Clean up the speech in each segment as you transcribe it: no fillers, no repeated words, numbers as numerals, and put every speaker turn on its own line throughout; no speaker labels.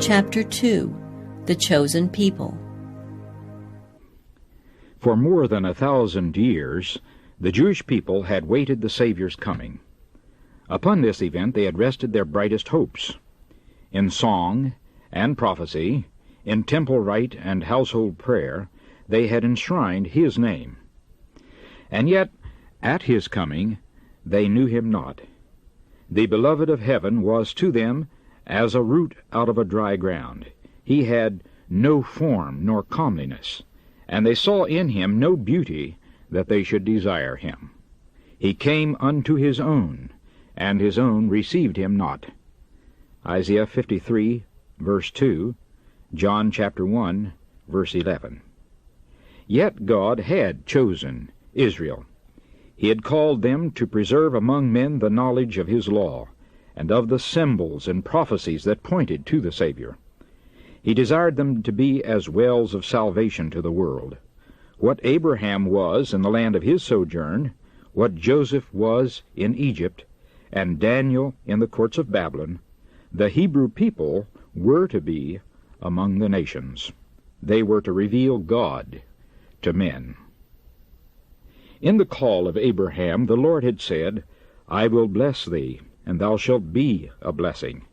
Chapter 2. The Chosen People.
For more than 1,000 years, the Jewish people had waited the Savior's coming. Upon this event they had rested their brightest hopes. In song and prophecy, in temple rite and household prayer, they had enshrined His name. And yet, at His coming, they knew Him not. The Beloved of heaven was to them as a root out of a dry ground. He had no form nor comeliness, and they saw in Him no beauty that they should desire Him. He came unto His own, and His own received Him not. Isaiah 53, verse 2, John chapter 1, verse 11. Yet God had chosen Israel. He had called them to preserve among men the knowledge of His law, and of the symbols and prophecies that pointed to the Savior. He desired them to be as wells of salvation to the world. What Abraham was in the land of his sojourn, what Joseph was in Egypt, and Daniel in the courts of Babylon, the Hebrew people were to be among the nations. They were to reveal God to men. In the call of Abraham, the Lord had said, I will bless thee, and thou shalt be a blessing,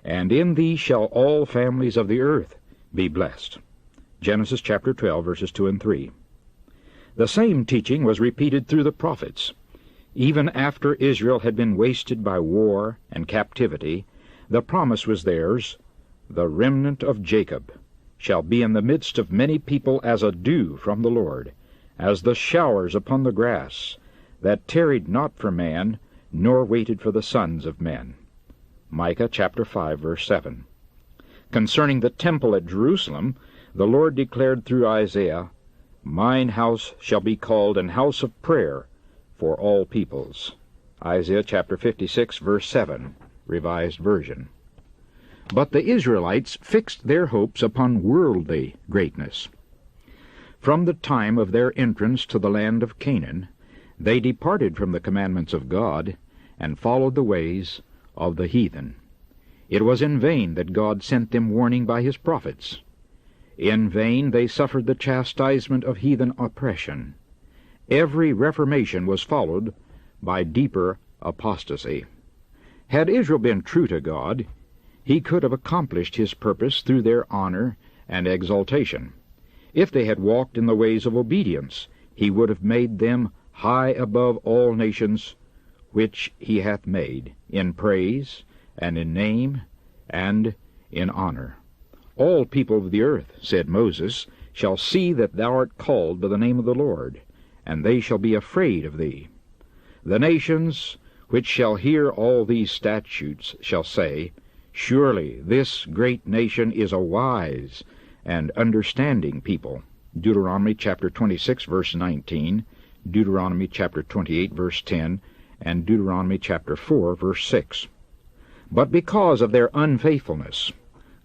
and in thee shall all families of the earth be blessed. Genesis chapter 12, verses 2 and 3. The same teaching was repeated through the prophets. Even after Israel had been wasted by war and captivity, the promise was theirs, the remnant of Jacob shall be in the midst of many people as a dew from the Lord, as the showers upon the grass, that tarried not for man, nor waited for the sons of men. Micah chapter 5, verse 7. Concerning the temple at Jerusalem, the Lord declared through Isaiah, Mine house shall be called an house of prayer for all peoples. Isaiah chapter 56, verse 7, Revised Version. But the Israelites fixed their hopes upon worldly greatness. From the time of their entrance to the land of Canaan, they departed from the commandments of God and followed the ways of the heathen. It was in vain that God sent them warning by His prophets. In vain they suffered the chastisement of heathen oppression. Every reformation was followed by deeper apostasy. Had Israel been true to God, He could have accomplished His purpose through their honor and exaltation. If they had walked in the ways of obedience, He would have made them high above all nations which He hath made, in praise, and in name, and in honor. All people of the earth, said Moses, shall see that thou art called by the name of the Lord, and they shall be afraid of thee. The nations which shall hear all these statutes shall say, Surely this great nation is a wise and understanding people. Deuteronomy chapter 26, verse 19, Deuteronomy chapter 28, verse 10, and Deuteronomy chapter 4, verse 6. But because of their unfaithfulness,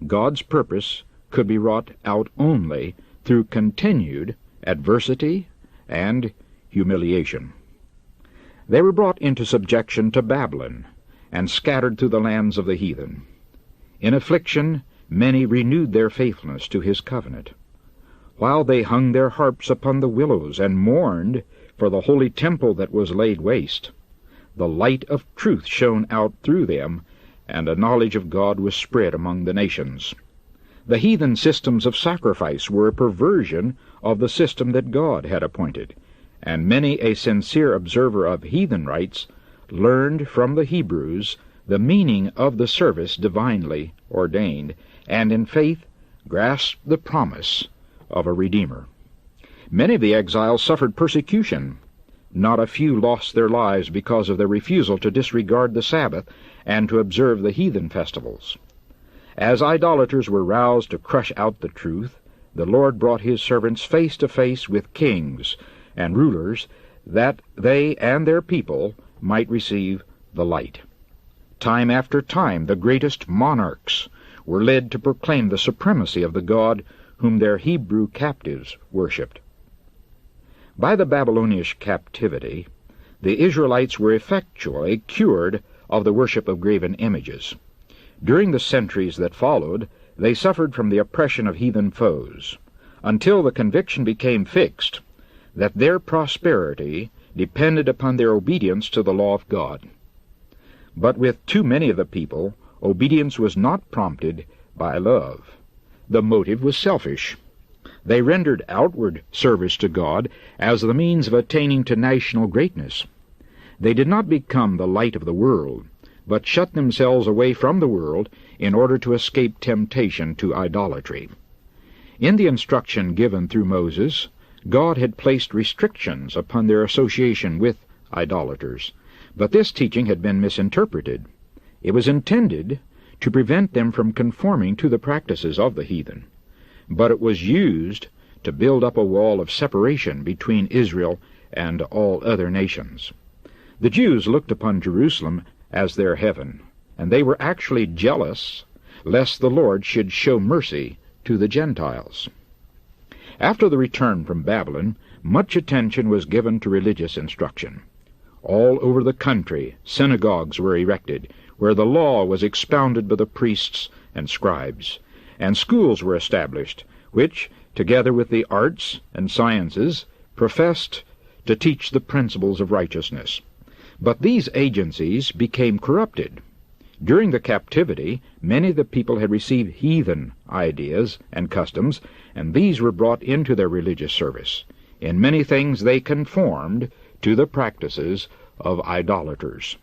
God's purpose could be wrought out only through continued adversity and humiliation. They were brought into subjection to Babylon, and scattered through the lands of the heathen. In affliction, many renewed their faithfulness to His covenant. While they hung their harps upon the willows and mourned for the holy temple that was laid waste, the light of truth shone out through them, and a knowledge of God was spread among the nations. The heathen systems of sacrifice were a perversion of the system that God had appointed, and many a sincere observer of heathen rites learned from the Hebrews the meaning of the service divinely ordained, and in faith grasped the promise of a Redeemer. Many of the exiles suffered persecution. Not a few lost their lives because of their refusal to disregard the Sabbath and to observe the heathen festivals. As idolaters were roused to crush out the truth, the Lord brought His servants face to face with kings and rulers, that they and their people might receive the light. Time after time the greatest monarchs were led to proclaim the supremacy of the God whom their Hebrew captives worshipped. By the Babylonian captivity, the Israelites were effectually cured of the worship of graven images. During the centuries that followed, they suffered from the oppression of heathen foes, until the conviction became fixed that their prosperity depended upon their obedience to the law of God. But with too many of the people, obedience was not prompted by love. The motive was selfish. They rendered outward service to God as the means of attaining to national greatness. They did not become the light of the world, but shut themselves away from the world in order to escape temptation to idolatry. In the instruction given through Moses, God had placed restrictions upon their association with idolaters, but this teaching had been misinterpreted. It was intended to prevent them from conforming to the practices of the heathen, but it was used to build up a wall of separation between Israel and all other nations. The Jews looked upon Jerusalem as their heaven, and they were actually jealous lest the Lord should show mercy to the Gentiles. After the return from Babylon, much attention was given to religious instruction. All over the country, synagogues were erected, where the law was expounded by the priests and scribes, and schools were established, which, together with the arts and sciences, professed to teach the principles of righteousness. But these agencies became corrupted. During the captivity, many of the people had received heathen ideas and customs, and these were brought into their religious service. In many things they conformed to the practices of idolaters.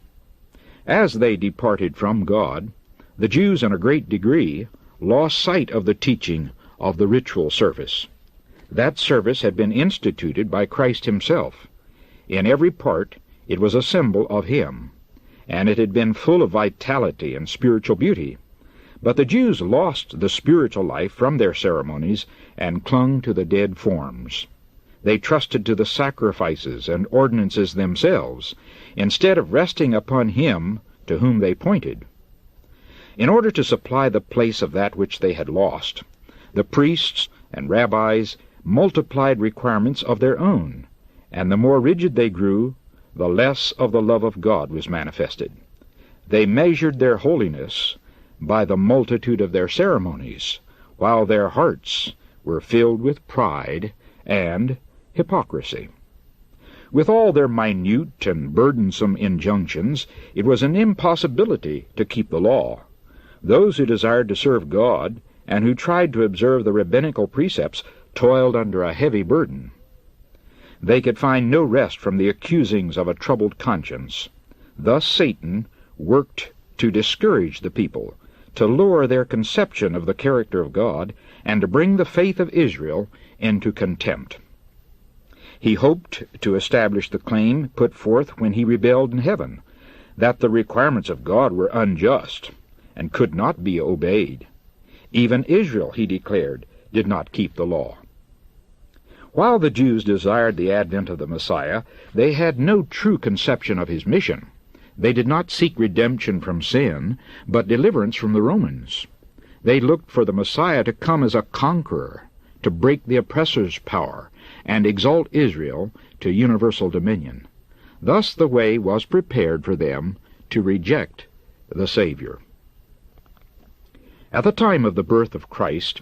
As they departed from God, the Jews in a great degree lost sight of the teaching of the ritual service. That service had been instituted by Christ himself. In every part it was a symbol of him, and it had been full of vitality and spiritual beauty. But the Jews lost the spiritual life from their ceremonies and clung to the dead forms. They trusted to the sacrifices and ordinances themselves, instead of resting upon him to whom they pointed. In order to supply the place of that which they had lost, the priests and rabbis multiplied requirements of their own, and the more rigid they grew, the less of the love of God was manifested. They measured their holiness by the multitude of their ceremonies, while their hearts were filled with pride and hypocrisy. With all their minute and burdensome injunctions, it was an impossibility to keep the law. Those who desired to serve God and who tried to observe the rabbinical precepts toiled under a heavy burden. They could find no rest from the accusings of a troubled conscience. Thus Satan worked to discourage the people, to lower their conception of the character of God, and to bring the faith of Israel into contempt. He hoped to establish the claim put forth when he rebelled in heaven, that the requirements of God were unjust and could not be obeyed. Even Israel, he declared, did not keep the law. While the Jews desired the advent of the Messiah, they had no true conception of his mission. They did not seek redemption from sin, but deliverance from the Romans. They looked for the Messiah to come as a conqueror, to break the oppressor's power, and exalt Israel to universal dominion. Thus the way was prepared for them to reject the Savior. At the time of the birth of Christ,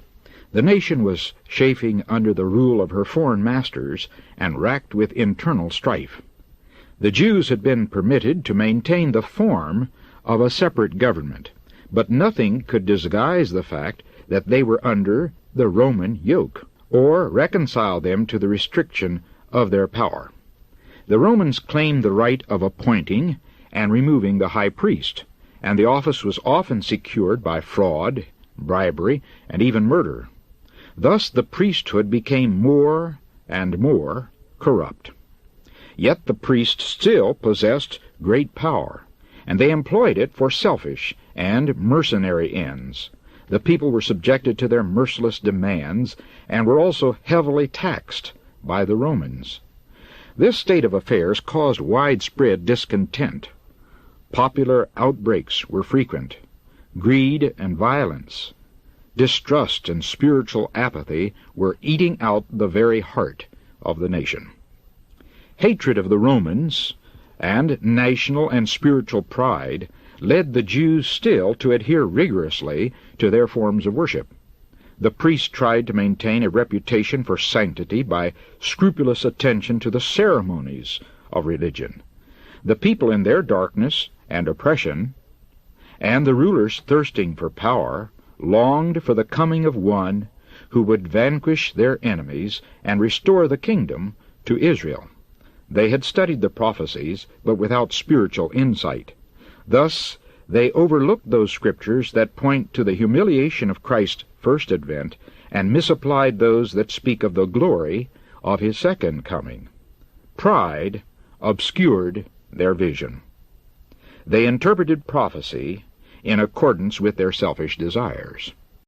the nation was chafing under the rule of her foreign masters and racked with internal strife. The Jews had been permitted to maintain the form of a separate government, but nothing could disguise the fact that they were under the Roman yoke, or reconcile them to the restriction of their power. The Romans claimed the right of appointing and removing the high priest, and the office was often secured by fraud, bribery, and even murder. Thus the priesthood became more and more corrupt. Yet the priests still possessed great power, and they employed it for selfish and mercenary ends. The people were subjected to their merciless demands, and were also heavily taxed by the Romans. This state of affairs caused widespread discontent. Popular outbreaks were frequent. Greed and violence, distrust and spiritual apathy were eating out the very heart of the nation. Hatred of the Romans and national and spiritual pride led the Jews still to adhere rigorously to their forms of worship. The priests tried to maintain a reputation for sanctity by scrupulous attention to the ceremonies of religion. The people in their darkness and oppression, and the rulers thirsting for power, longed for the coming of one who would vanquish their enemies and restore the kingdom to Israel. They had studied the prophecies, but without spiritual insight. Thus, they overlooked those scriptures that point to the humiliation of Christ's first advent, and misapplied those that speak of the glory of his second coming. Pride obscured their vision. They interpreted prophecy in accordance with their selfish desires.